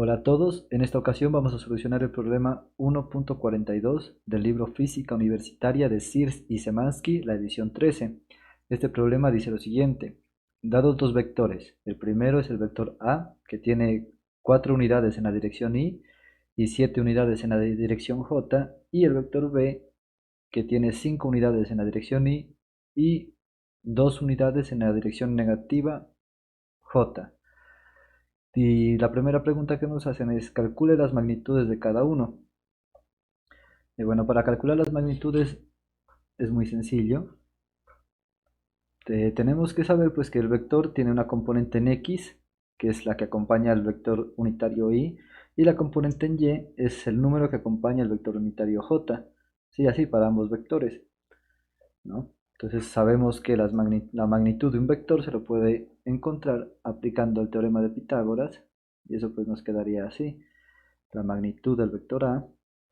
Hola a todos, en esta ocasión vamos a solucionar el problema 1.42 del libro Física Universitaria de Sears y Szymanski, la edición 13. Este problema dice lo siguiente: dados dos vectores, el primero es el vector A, que tiene 4 unidades en la dirección y 7 unidades en la dirección J, y el vector B, que tiene 5 unidades en la dirección y 2 unidades en la dirección negativa J. Y la primera pregunta que nos hacen es: calcule las magnitudes de cada uno. Y bueno, para calcular las magnitudes es muy sencillo. Tenemos que saber pues que el vector tiene una componente en X, que es la que acompaña al vector unitario y la componente en Y es el número que acompaña al vector unitario J. Sí, así para ambos vectores, ¿no? Entonces sabemos que la magnitud de un vector se lo puede encontrar aplicando el teorema de Pitágoras, y eso pues nos quedaría así: la magnitud del vector A,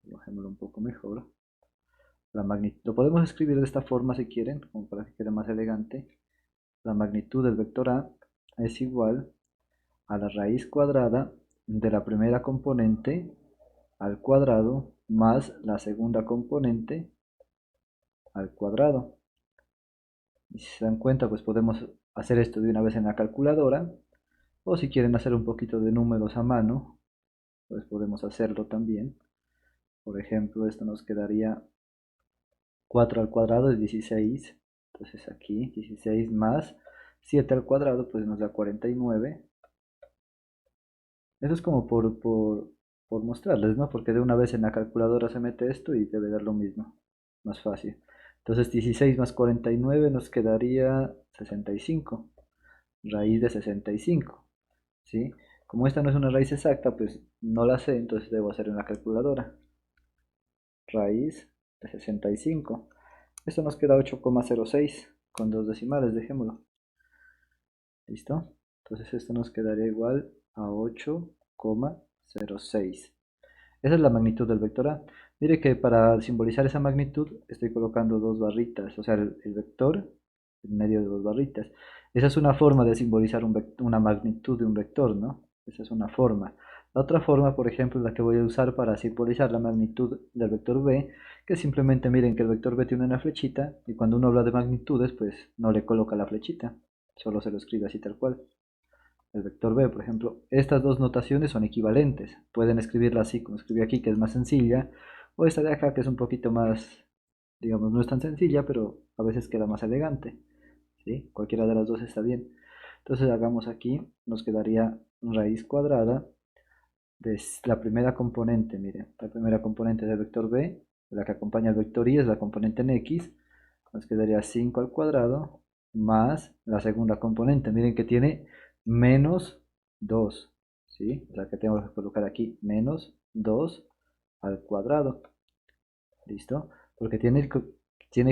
bajémoslo un poco mejor, lo podemos escribir de esta forma si quieren, como para que quede más elegante. La magnitud del vector A es igual a la raíz cuadrada de la primera componente al cuadrado más la segunda componente al cuadrado. Y si se dan cuenta, pues podemos hacer esto de una vez en la calculadora, o si quieren hacer un poquito de números a mano, pues podemos hacerlo también. Por ejemplo, esto nos quedaría 4 al cuadrado es 16, entonces aquí 16 más 7 al cuadrado pues nos da 49. Eso es como por mostrarles, ¿no? Porque de una vez en la calculadora se mete esto y debe dar lo mismo, más fácil. Entonces 16 más 49 nos quedaría 65, raíz de 65, ¿sí? Como esta no es una raíz exacta, pues no la sé, entonces debo hacer en la calculadora. Raíz de 65. Esto nos queda 8,06 con dos decimales, dejémoslo. ¿Listo? Entonces esto nos quedaría igual a 8,06. Esa es la magnitud del vector A. Mire que para simbolizar esa magnitud estoy colocando dos barritas, o sea, el vector en medio de dos barritas. Esa es una forma de simbolizar una magnitud de un vector, ¿no? Esa es una forma. La otra forma, por ejemplo, es la que voy a usar para simbolizar la magnitud del vector B, que simplemente miren que el vector B tiene una flechita y cuando uno habla de magnitudes, pues no le coloca la flechita, solo se lo escribe así tal cual. El vector B, por ejemplo, estas dos notaciones son equivalentes. Pueden escribirla así como escribí aquí, que es más sencilla, o esta de acá, que es un poquito más, digamos, no es tan sencilla, pero a veces queda más elegante. ¿Sí? Cualquiera de las dos está bien. Entonces hagamos aquí, nos quedaría raíz cuadrada de la primera componente, miren, la primera componente del vector B, la que acompaña al vector y es la componente en X, nos quedaría 5 al cuadrado más la segunda componente, miren que tiene menos 2, ¿sí? O sea que tengo que colocar aquí menos 2 al cuadrado, ¿listo? Porque tiene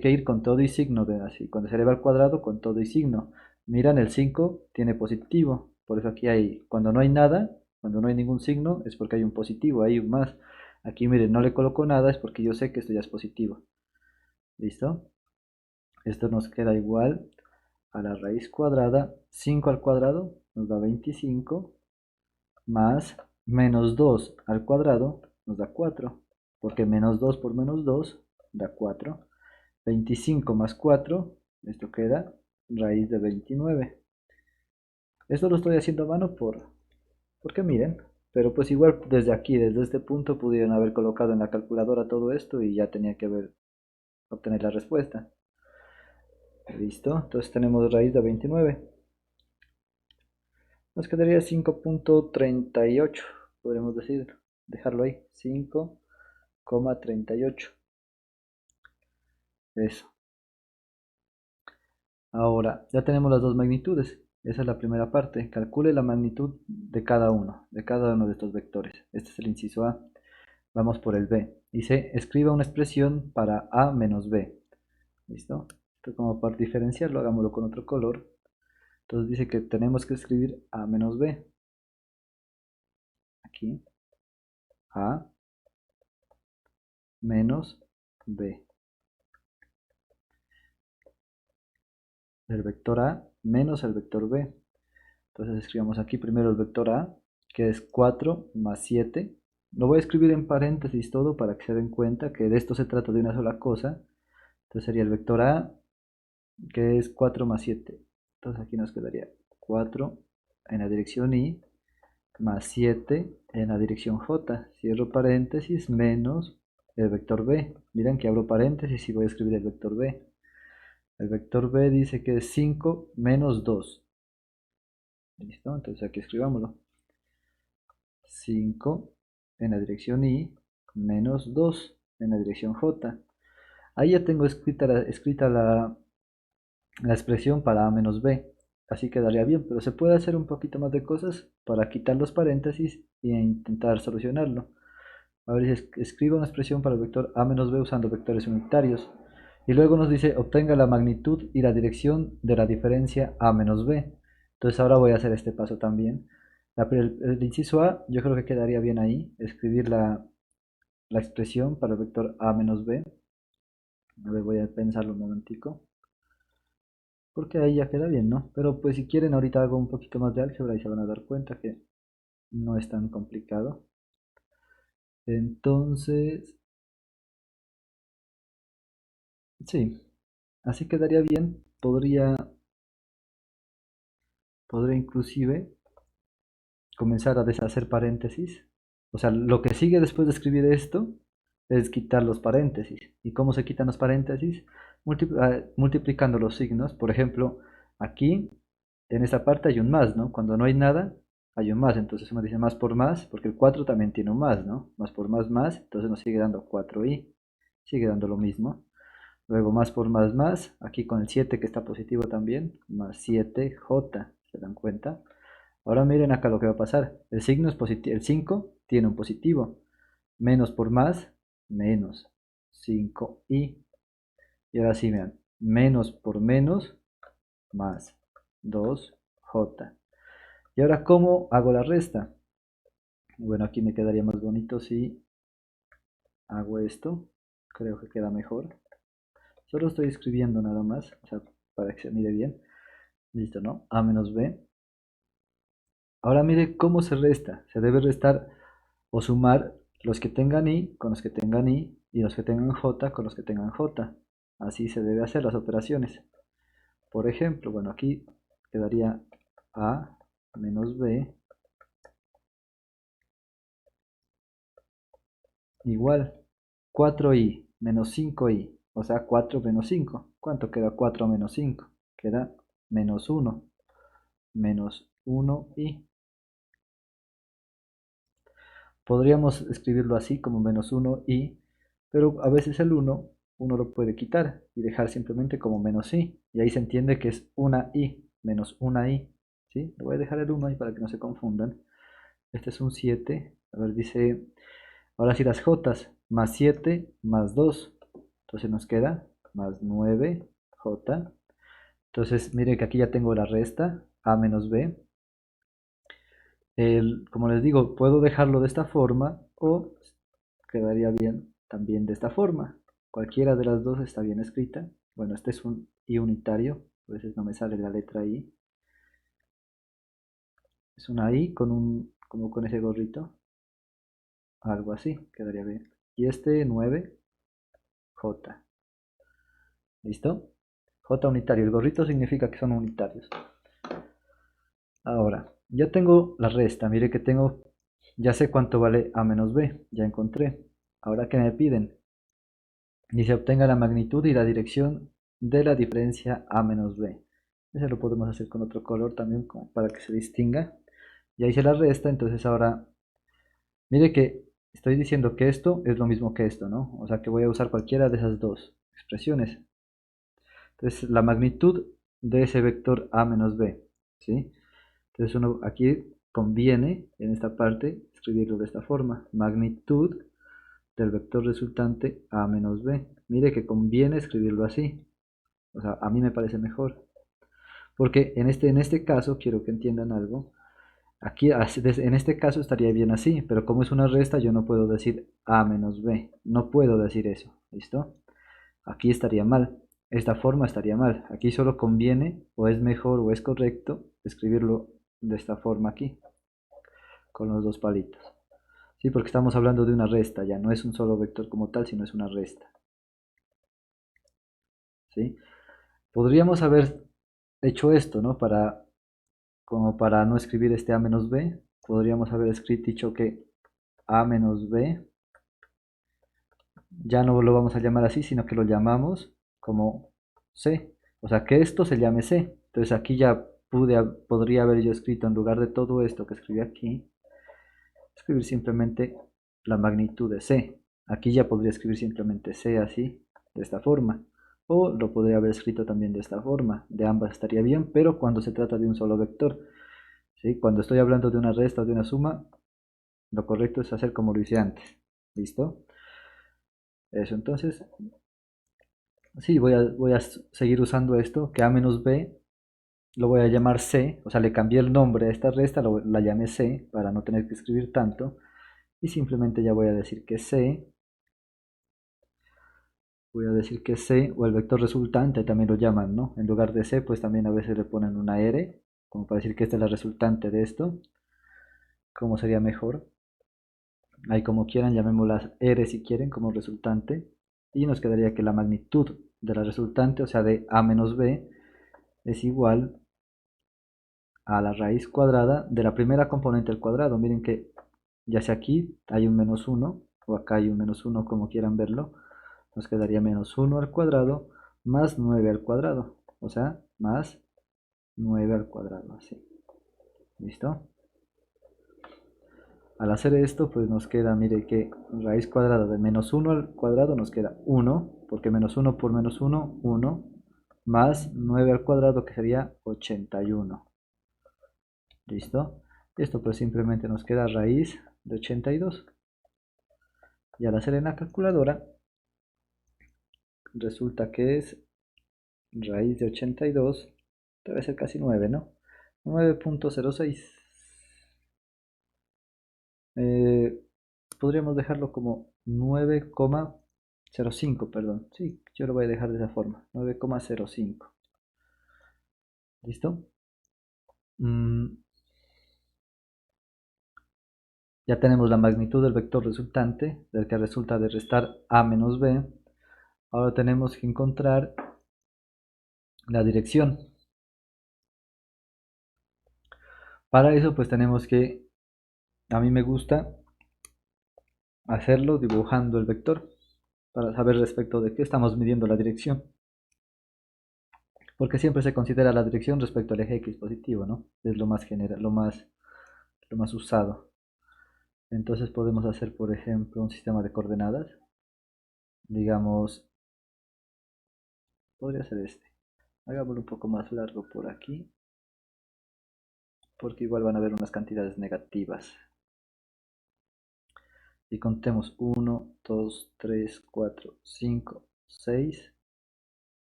que ir con todo y signo, de así, cuando se eleva al cuadrado con todo y signo. Miran, el 5 tiene positivo, por eso aquí hay, cuando no hay nada, cuando no hay ningún signo, es porque hay un positivo, hay un más. Aquí miren, no le coloco nada, es porque yo sé que esto ya es positivo, ¿listo? Esto nos queda igual a la raíz cuadrada, 5 al cuadrado nos da 25, más menos 2 al cuadrado nos da 4, porque menos 2 por menos 2 da 4. 25 más 4, esto queda raíz de 29. Esto lo estoy haciendo a mano porque miren, pero pues igual desde aquí, desde este punto, pudieron haber colocado en la calculadora todo esto y ya tenía que obtener la respuesta. Listo, entonces tenemos raíz de 29. Nos quedaría 5,38, podríamos decir, dejarlo ahí, 5,38. Eso. Ahora, ya tenemos las dos magnitudes. Esa es la primera parte. Calcule la magnitud de cada uno de estos vectores. Este es el inciso A. Vamos por el B. Dice, escriba una expresión para A menos B. ¿Listo? Esto como para diferenciarlo, hagámoslo con otro color. Entonces dice que tenemos que escribir A menos B. Aquí. A menos B. El vector A menos el vector B. Entonces escribamos aquí primero el vector A, que es 4 más 7. Lo voy a escribir en paréntesis todo para que se den cuenta que de esto se trata de una sola cosa. Entonces sería el vector A, que es 4 más 7. Entonces aquí nos quedaría 4 en la dirección Y más 7 en la dirección J. Cierro paréntesis menos el vector B. Miren que abro paréntesis y voy a escribir el vector B. El vector B dice que es 5 menos 2. ¿Listo? Entonces aquí escribámoslo. 5 en la dirección Y menos 2 en la dirección J. Ahí ya tengo escrita la expresión para A menos B. Así quedaría bien, pero se puede hacer un poquito más de cosas para quitar los paréntesis e intentar solucionarlo. A ver si escribo una expresión para el vector A menos B usando vectores unitarios. Y luego nos dice obtenga la magnitud y la dirección de la diferencia A menos B. Entonces ahora voy a hacer este paso también. El inciso A yo creo que quedaría bien ahí, escribir la expresión para el vector A menos B. A ver, voy a pensarlo un momentico. Porque ahí ya queda bien, ¿no? Pero pues si quieren ahorita hago un poquito más de álgebra y se van a dar cuenta que no es tan complicado. Entonces, sí, así quedaría bien. Podría inclusive comenzar a deshacer paréntesis. O sea, lo que sigue después de escribir esto es quitar los paréntesis. ¿Y cómo se quitan los paréntesis? Multiplicando los signos. Por ejemplo, aquí en esta parte hay un más, ¿no? Cuando no hay nada, hay un más. Entonces uno dice más por más, porque el 4 también tiene un más, ¿no? Más por más, entonces nos sigue dando 4i. Sigue dando lo mismo. Luego más por más, aquí con el 7 que está positivo también, más 7j, ¿se dan cuenta? Ahora miren acá lo que va a pasar. El signo es positivo, el 5 tiene un positivo. Menos por más, menos 5i. Y ahora sí, vean, menos por menos, más 2j. Y ahora, ¿cómo hago la resta? Bueno, aquí me quedaría más bonito si hago esto. Creo que queda mejor. Solo estoy escribiendo nada más, o sea, para que se mire bien. Listo, ¿no? A menos b. Ahora mire cómo se resta. Se debe restar o sumar los que tengan i con los que tengan i y los que tengan j con los que tengan j. Así se debe hacer las operaciones. Por ejemplo, bueno, aquí quedaría a menos b igual 4i menos 5i, o sea 4 menos 5. ¿Cuánto queda 4 menos 5? Queda menos 1, menos 1i. Podríamos escribirlo así como menos 1i, pero a veces el uno lo puede quitar y dejar simplemente como menos i, y ahí se entiende que es una i, menos una i, ¿sí? Le voy a dejar el 1 ahí para que no se confundan. Este es un 7, a ver, dice, ahora sí las j, más 7 más 2, entonces nos queda más 9j. Entonces mire que aquí ya tengo la resta, a menos b. Como les digo, puedo dejarlo de esta forma o quedaría bien también de esta forma. Cualquiera de las dos está bien escrita. Bueno, este es un i unitario, a veces no me sale la letra i. Es una i como con ese gorrito, algo así, quedaría bien. Y este 9j. ¿Listo? J unitario, el gorrito significa que son unitarios. Ahora, ya tengo la resta, mire que ya sé cuánto vale a menos b, ya encontré. Ahora que me piden, dice obtenga la magnitud y la dirección de la diferencia a menos b. Ese lo podemos hacer con otro color también como para que se distinga. Ya hice la resta, entonces ahora, mire que estoy diciendo que esto es lo mismo que esto, ¿no? O sea que voy a usar cualquiera de esas dos expresiones. Entonces la magnitud de ese vector a menos b, ¿sí? Entonces uno aquí conviene en esta parte escribirlo de esta forma. Magnitud del vector resultante a menos b. Mire que conviene escribirlo así. O sea, a mí me parece mejor. Porque en este caso, quiero que entiendan algo. Aquí, en este caso estaría bien así, pero como es una resta, yo no puedo decir a menos b. No puedo decir eso. ¿Listo? Aquí estaría mal. Esta forma estaría mal. Aquí solo conviene, o es mejor, o es correcto, escribirlo de esta forma aquí. con los dos palitos. Sí, porque estamos hablando de una resta, ya no es un solo vector como tal, sino es una resta. ¿Sí? Podríamos haber hecho esto, ¿no? Como para no escribir este a menos b, podríamos haber dicho que a menos b, ya no lo vamos a llamar así, sino que lo llamamos como c. O sea, que esto se llame c. Entonces aquí ya podría haber yo escrito, en lugar de todo esto que escribí aquí, escribir simplemente la magnitud de c. Aquí ya podría escribir simplemente c así, de esta forma. O lo podría haber escrito también de esta forma. De ambas estaría bien, pero cuando se trata de un solo vector. ¿Sí? Cuando estoy hablando de una resta o de una suma, lo correcto es hacer como lo hice antes. ¿Listo? Eso, entonces, sí, voy a seguir usando esto, que a menos b lo voy a llamar c, o sea, le cambié el nombre a esta resta, la llamé c para no tener que escribir tanto, y simplemente ya voy a decir que c, o el vector resultante también lo llaman, ¿no? En lugar de c, pues también a veces le ponen una r, como para decir que esta es la resultante de esto, ¿cómo sería mejor? Ahí como quieran, llamémoslas r si quieren como resultante, y nos quedaría que la magnitud de la resultante, o sea, de a menos b, es igual a la raíz cuadrada de la primera componente al cuadrado. Miren que ya sea aquí hay un menos 1 o acá hay un menos 1, como quieran verlo, nos quedaría menos 1 al cuadrado más 9 al cuadrado, o sea, más 9 al cuadrado, así. ¿Listo? Al hacer esto, pues nos queda, mire que raíz cuadrada de menos 1 al cuadrado nos queda 1, porque menos 1 por menos 1, 1, más 9 al cuadrado, que sería 81. ¿Listo? Esto pues simplemente nos queda raíz de 82. Y al hacer en la calculadora, resulta que es raíz de 82, debe ser casi 9, ¿no? 9.06. Eh, Podríamos dejarlo como 9,05, perdón. Sí, yo lo voy a dejar de esa forma, 9,05. ¿Listo? Mm, ya tenemos la magnitud del vector resultante, del que resulta de restar a menos b. Ahora tenemos que encontrar la dirección. Para eso pues tenemos que, a mí me gusta hacerlo dibujando el vector, para saber respecto de qué estamos midiendo la dirección. Porque siempre se considera la dirección respecto al eje X positivo, ¿no? Es lo más general, lo más usado. Entonces podemos hacer, por ejemplo, un sistema de coordenadas. Digamos, podría ser este. Hagámoslo un poco más largo por aquí, porque igual van a haber unas cantidades negativas. Y contemos 1, 2, 3, 4, 5, 6,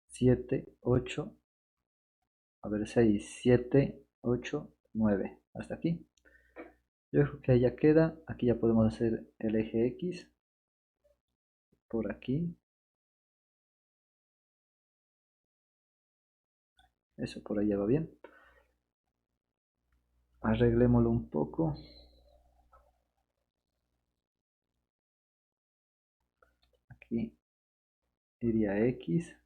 7, 8. A ver, 6, 7, 8, 9. Hasta aquí. Yo creo que ya queda. Aquí ya podemos hacer el eje X. Por aquí. Eso por ahí ya va bien. Arreglémoslo un poco. Aquí iría X.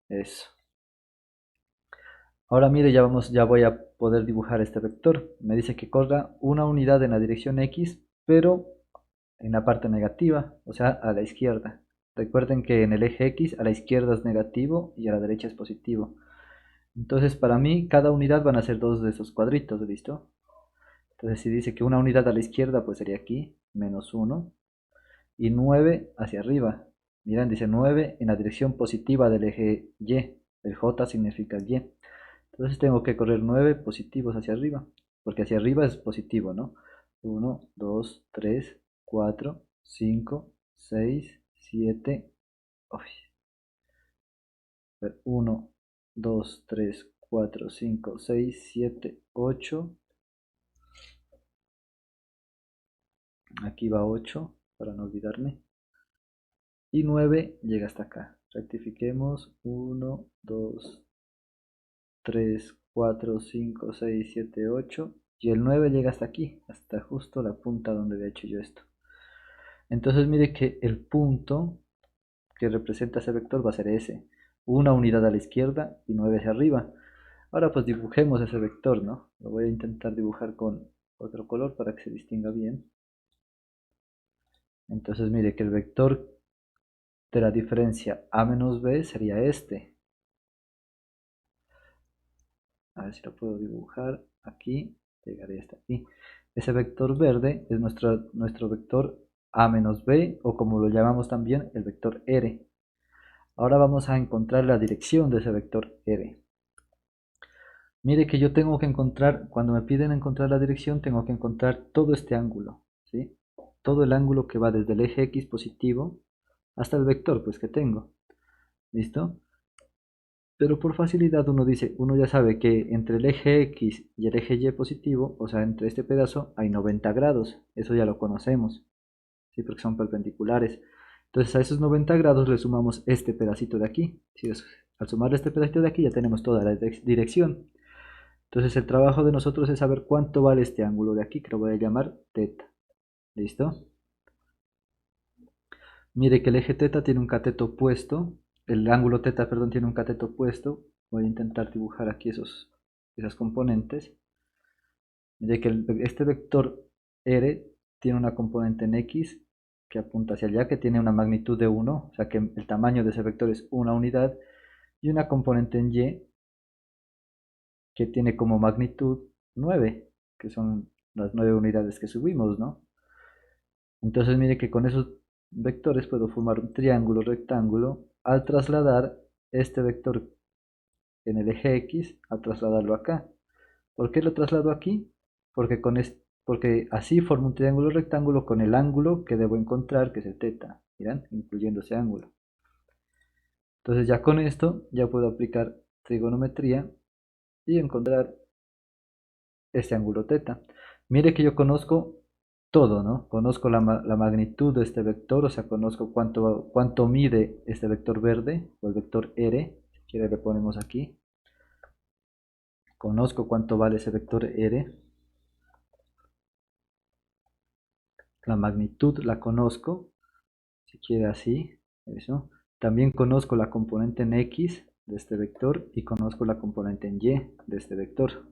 Eso. Ahora mire, ya voy a poder dibujar este vector. Me dice que corra una unidad en la dirección X, pero en la parte negativa, o sea, a la izquierda. Recuerden que en el eje X a la izquierda es negativo y a la derecha es positivo. Entonces, para mí, cada unidad van a ser dos de esos cuadritos, ¿listo? Entonces, si dice que una unidad a la izquierda, pues sería aquí, menos 1, y 9 hacia arriba. Miren, dice 9 en la dirección positiva del eje Y. El J significa Y. Entonces tengo que correr 9 positivos hacia arriba, porque hacia arriba es positivo, ¿no? 1, 2, 3, 4, 5, 6, 7, 1, 2, 3, 4, 5, 6, 7, 8. Aquí va 8, para no olvidarme. Y 9 llega hasta acá. Rectifiquemos. 1, 2, 3, 4, 5, 6, 7, 8. Y el 9 llega hasta aquí, hasta justo la punta donde había hecho yo esto. Entonces mire que el punto que representa ese vector va a ser ese. Una unidad a la izquierda y 9 hacia arriba. Ahora pues dibujemos ese vector, ¿no? Lo voy a intentar dibujar con otro color para que se distinga bien. Entonces mire que el vector de la diferencia a menos b sería este. A ver si lo puedo dibujar aquí. Llegaría hasta aquí. Ese vector verde es nuestro vector a menos b, o como lo llamamos también el vector r. Ahora vamos a encontrar la dirección de ese vector r. Mire que yo tengo que encontrar, cuando me piden encontrar la dirección, tengo que encontrar todo este ángulo, ¿sí? Todo el ángulo que va desde el eje X positivo hasta el vector pues que tengo. ¿Listo? Pero por facilidad uno dice, uno ya sabe que entre el eje X y el eje Y positivo, o sea, entre este pedazo hay 90 grados. Eso ya lo conocemos, ¿sí? Porque son perpendiculares. Entonces a esos 90 grados le sumamos este pedacito de aquí. ¿Sí? Al sumarle este pedacito de aquí ya tenemos toda la dirección. Entonces el trabajo de nosotros es saber cuánto vale este ángulo de aquí, que lo voy a llamar teta. ¿Listo? Mire que el eje teta tiene un cateto opuesto, el ángulo teta, perdón, tiene un cateto opuesto. Voy a intentar dibujar aquí esas componentes. Mire que este vector R tiene una componente en X que apunta hacia allá, que tiene una magnitud de 1, o sea que el tamaño de ese vector es una unidad, y una componente en Y que tiene como magnitud 9, que son las 9 unidades que subimos, ¿no? Entonces mire que con esos vectores puedo formar un triángulo rectángulo al trasladar este vector en el eje X, al trasladarlo acá. ¿Por qué lo traslado aquí? Porque así formo un triángulo rectángulo con el ángulo que debo encontrar, que es el teta, ¿miran? Incluyendo ese ángulo. Entonces ya con esto ya puedo aplicar trigonometría y encontrar este ángulo teta. Mire que yo conozco todo, ¿no? Conozco la magnitud de este vector, o sea, conozco cuánto mide este vector verde, o el vector R, si quiere le ponemos aquí. Conozco cuánto vale ese vector R. La magnitud la conozco, si quiere así, eso. También conozco la componente en X de este vector y conozco la componente en Y de este vector.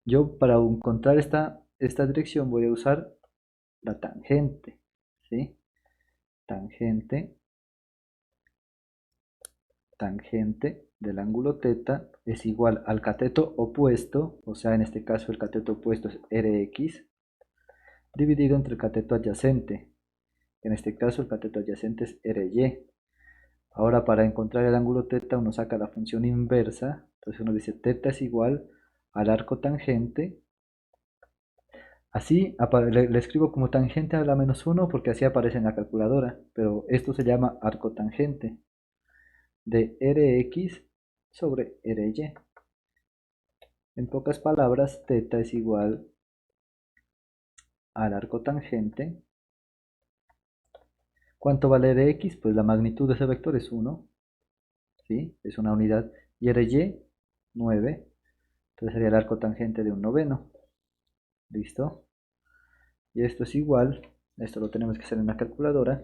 Yo para encontrar esta dirección voy a usar la tangente, ¿sí? Tangente del ángulo teta es igual al cateto opuesto, o sea, en este caso el cateto opuesto es Rx, dividido entre el cateto adyacente. En este caso el cateto adyacente es Ry. Ahora para encontrar el ángulo teta uno saca la función inversa, entonces uno dice teta es igual al arco tangente. Así le escribo como tangente a la menos 1 porque así aparece en la calculadora, pero esto se llama arco tangente de Rx sobre Ry. En pocas palabras, teta es igual al arco tangente. ¿Cuánto vale Rx? Pues la magnitud de ese vector es 1, ¿sí? Es una unidad. Y Ry, 9. Entonces sería el arco tangente de un noveno. ¿Listo? Y esto es igual, esto lo tenemos que hacer en la calculadora.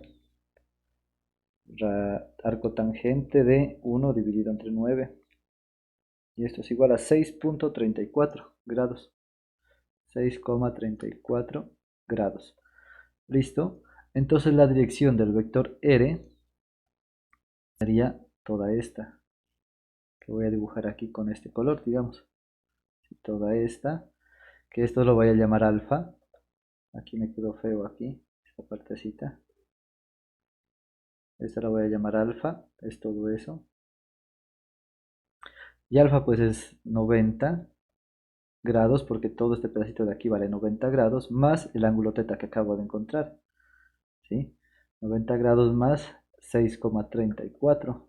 Arco tangente de 1 dividido entre 9. Y esto es igual a 6.34 grados. 6,34 grados. ¿Listo? Entonces la dirección del vector R sería toda esta, que voy a dibujar aquí con este color, digamos. Toda esta, que esto lo voy a llamar alfa. Aquí me quedó feo aquí, esta partecita. Esta la voy a llamar alfa, es todo eso. Y alfa pues es 90 grados, porque todo este pedacito de aquí vale 90 grados, más el ángulo teta que acabo de encontrar. ¿Sí? 90 grados más 6,34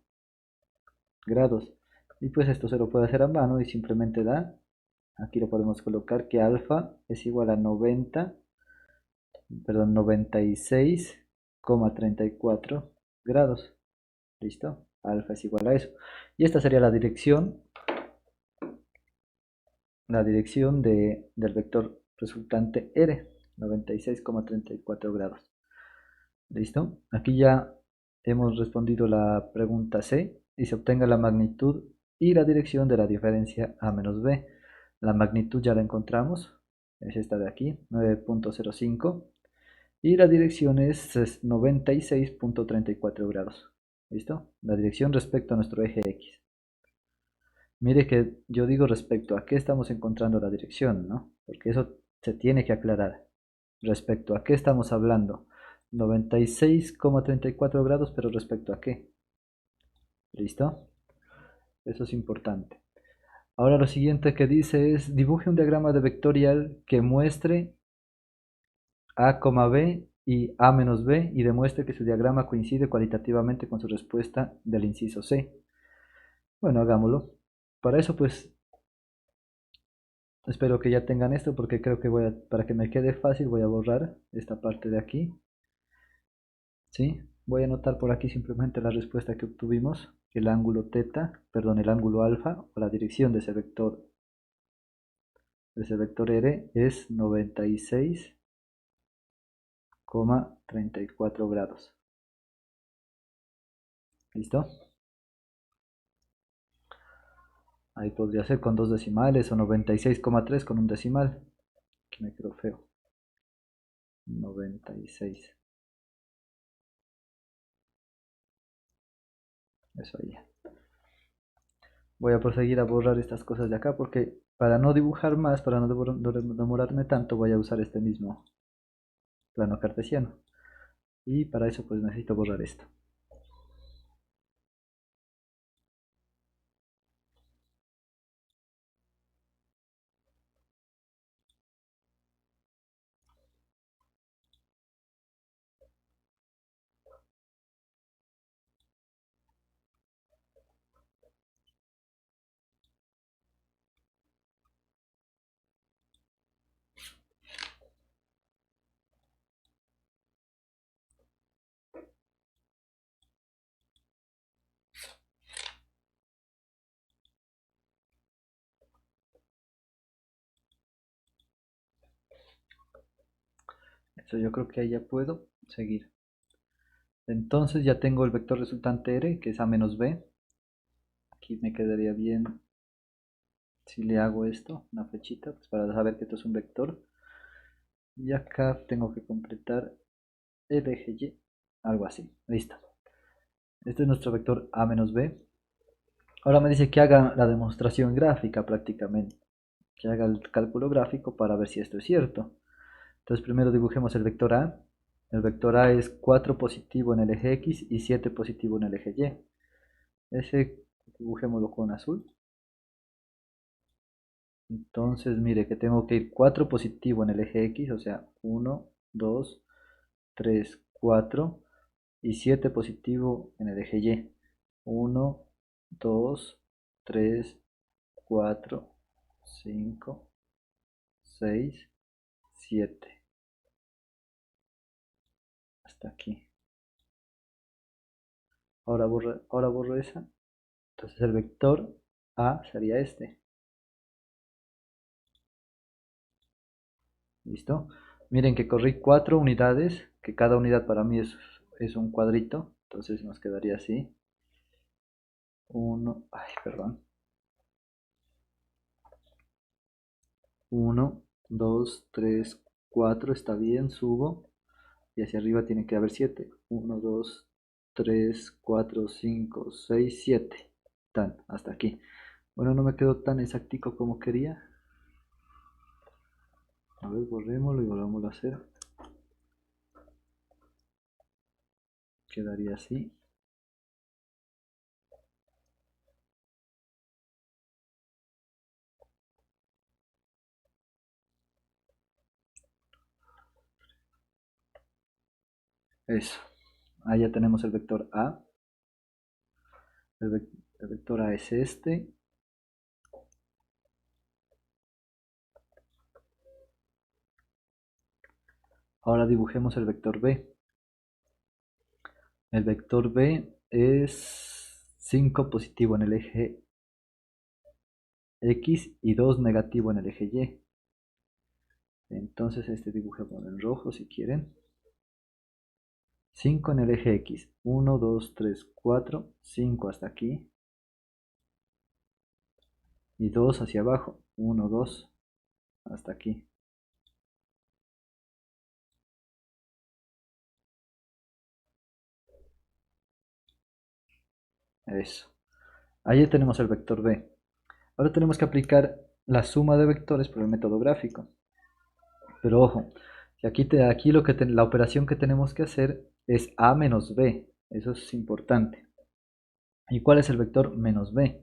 grados. Y pues esto se lo puede hacer a mano y simplemente da, aquí lo podemos colocar que alfa es igual a 96,34 grados. ¿Listo? Alfa es igual a eso. Y esta sería la dirección la dirección del vector resultante R, 96,34 grados. ¿Listo? Aquí ya hemos respondido la pregunta C y se obtenga la magnitud y la dirección de la diferencia A menos B. La magnitud ya la encontramos, es esta de aquí, 9,05 y la dirección es 96,34 grados. ¿Listo? La dirección respecto a nuestro eje X. Mire que yo digo respecto a qué estamos encontrando la dirección, ¿no? Porque eso se tiene que aclarar. Respecto a qué estamos hablando. 96,34 grados, pero respecto a qué. ¿Listo? Eso es importante. Ahora lo siguiente que dice es, dibuje un diagrama de vectorial que muestre A, B y A menos B y demuestre que su diagrama coincide cualitativamente con su respuesta del inciso C. Bueno, hagámoslo. Para eso pues espero que ya tengan esto porque creo que para que me quede fácil voy a borrar esta parte de aquí. ¿Sí? Voy a anotar por aquí simplemente la respuesta que obtuvimos, el ángulo teta, perdón, el ángulo alfa o la dirección de ese vector R es 96,34 grados. ¿Listo? Ahí podría ser con dos decimales o 96,3 con un decimal. Aquí me quedó feo. 96. Eso ahí. Voy a proseguir a borrar estas cosas de acá porque para no dibujar más, para no demorarme tanto, voy a usar este mismo plano cartesiano. Y para eso pues necesito borrar esto. Eso yo creo que ahí ya puedo seguir. Entonces ya tengo el vector resultante R, que es A menos B. Aquí me quedaría bien si le hago esto, una flechita, pues para saber que esto es un vector. Y acá tengo que completar el eje Y, algo así. Listo. Este es nuestro vector A menos B. Ahora me dice que haga la demostración gráfica prácticamente. Que haga el cálculo gráfico para ver si esto es cierto. Entonces primero dibujemos el vector A. El vector A es 4 positivo en el eje X y 7 positivo en el eje Y. Ese dibujémoslo con azul. Entonces mire que tengo que ir 4 positivo en el eje X, o sea 1, 2, 3, 4 y 7 positivo en el eje Y. 1, 2, 3, 4, 5, 6, 7. Hasta aquí. Ahora borro esa. Entonces el vector A sería este. ¿Listo? Miren que corrí 4 unidades, que cada unidad para mí es un cuadrito. Entonces nos quedaría así. 1, ay, perdón. 1, 2, 3, 4, está bien, subo. Y hacia arriba tiene que haber 7. 1, 2, 3, 4, 5, 6, 7. Tan, hasta aquí. Bueno, no me quedó tan exactico como quería. A ver, borrémoslo y volvámoslo a hacer. Quedaría así. Eso. Ahí ya tenemos el vector A. El vector A es este. Ahora dibujemos el vector B. El vector B es 5 positivo en el eje X y 2 negativo en el eje Y. Entonces este dibujémoslo en rojo si quieren. 5 en el eje X. 1, 2, 3, 4, 5 hasta aquí. Y 2 hacia abajo. 1, 2 hasta aquí. Eso. Ahí tenemos el vector B. Ahora tenemos que aplicar la suma de vectores por el método gráfico. Pero ojo, que aquí la operación que tenemos que hacer es A menos B. Eso es importante. ¿Y cuál es el vector menos B?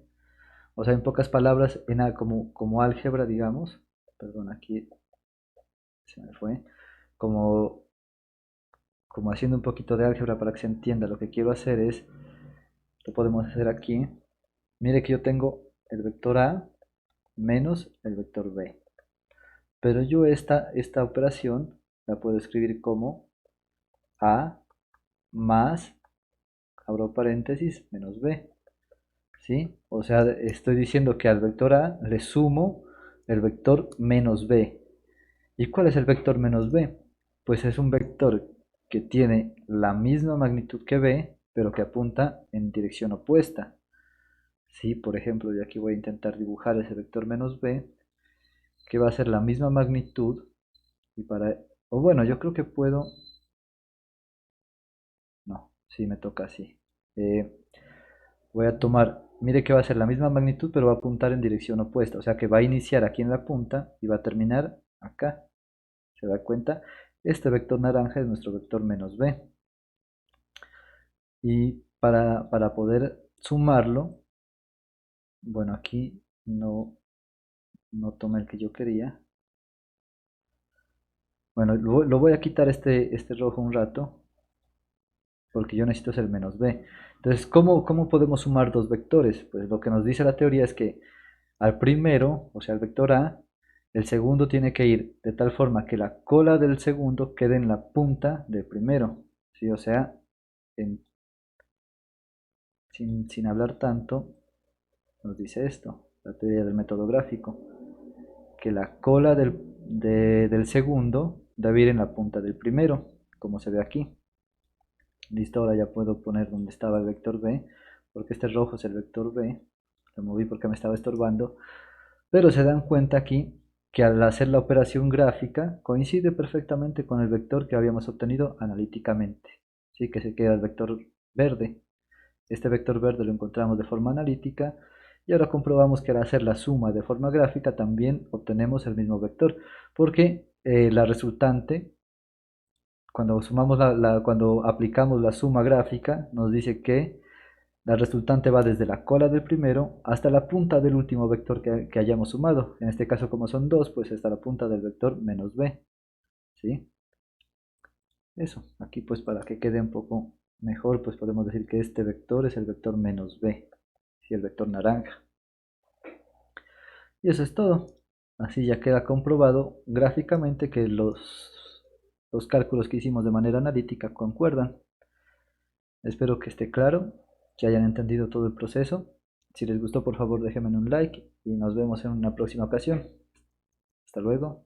O sea, en pocas palabras, como álgebra, digamos, perdón, aquí se me fue, como, como haciendo un poquito de álgebra para que se entienda, lo que quiero hacer es, lo podemos hacer aquí. Mire que yo tengo el vector A menos el vector B. Pero yo esta operación la puedo escribir como A más, abro paréntesis, menos B. ¿Sí? O sea, estoy diciendo que al vector A le sumo el vector menos B. ¿Y cuál es el vector menos B? Pues es un vector que tiene la misma magnitud que B, pero que apunta en dirección opuesta. ¿Sí? Por ejemplo, yo aquí voy a intentar dibujar ese vector menos B, que va a ser la misma magnitud. Y o bueno, yo creo que puedo. No, sí me toca así. Eh, Voy a tomar, mire que va a ser la misma magnitud, pero va a apuntar en dirección opuesta. O sea que va a iniciar aquí en la punta y va a terminar acá. ¿Se da cuenta? Este vector naranja es nuestro vector menos b. Y para poder sumarlo, bueno, aquí no tomé el que yo quería. Bueno, lo voy a quitar este rojo un rato, porque yo necesito hacer menos b. Entonces, ¿cómo podemos sumar dos vectores? Pues lo que nos dice la teoría es que al primero, o sea, al vector A, el segundo tiene que ir de tal forma que la cola del segundo quede en la punta del primero. ¿Sí? O sea, sin hablar tanto, nos dice esto, la teoría del método gráfico, que la cola del segundo debe ir en la punta del primero, como se ve aquí. Listo, ahora ya puedo poner donde estaba el vector B, porque este rojo es el vector B. Lo moví porque me estaba estorbando. Pero se dan cuenta aquí que al hacer la operación gráfica coincide perfectamente con el vector que habíamos obtenido analíticamente. Así que se queda el vector verde. Este vector verde lo encontramos de forma analítica y ahora comprobamos que al hacer la suma de forma gráfica también obtenemos el mismo vector, porque la resultante, cuando aplicamos la suma gráfica, nos dice que la resultante va desde la cola del primero hasta la punta del último vector que hayamos sumado. En este caso, como son dos, pues hasta la punta del vector menos b. ¿Sí? Eso. Aquí pues para que quede un poco mejor, pues podemos decir que este vector es el vector menos b. ¿Sí? El vector naranja. Y eso es todo. Así ya queda comprobado gráficamente que los cálculos que hicimos de manera analítica concuerdan. Espero que esté claro, que hayan entendido todo el proceso. Si les gustó, por favor déjenme un like y nos vemos en una próxima ocasión. Hasta luego.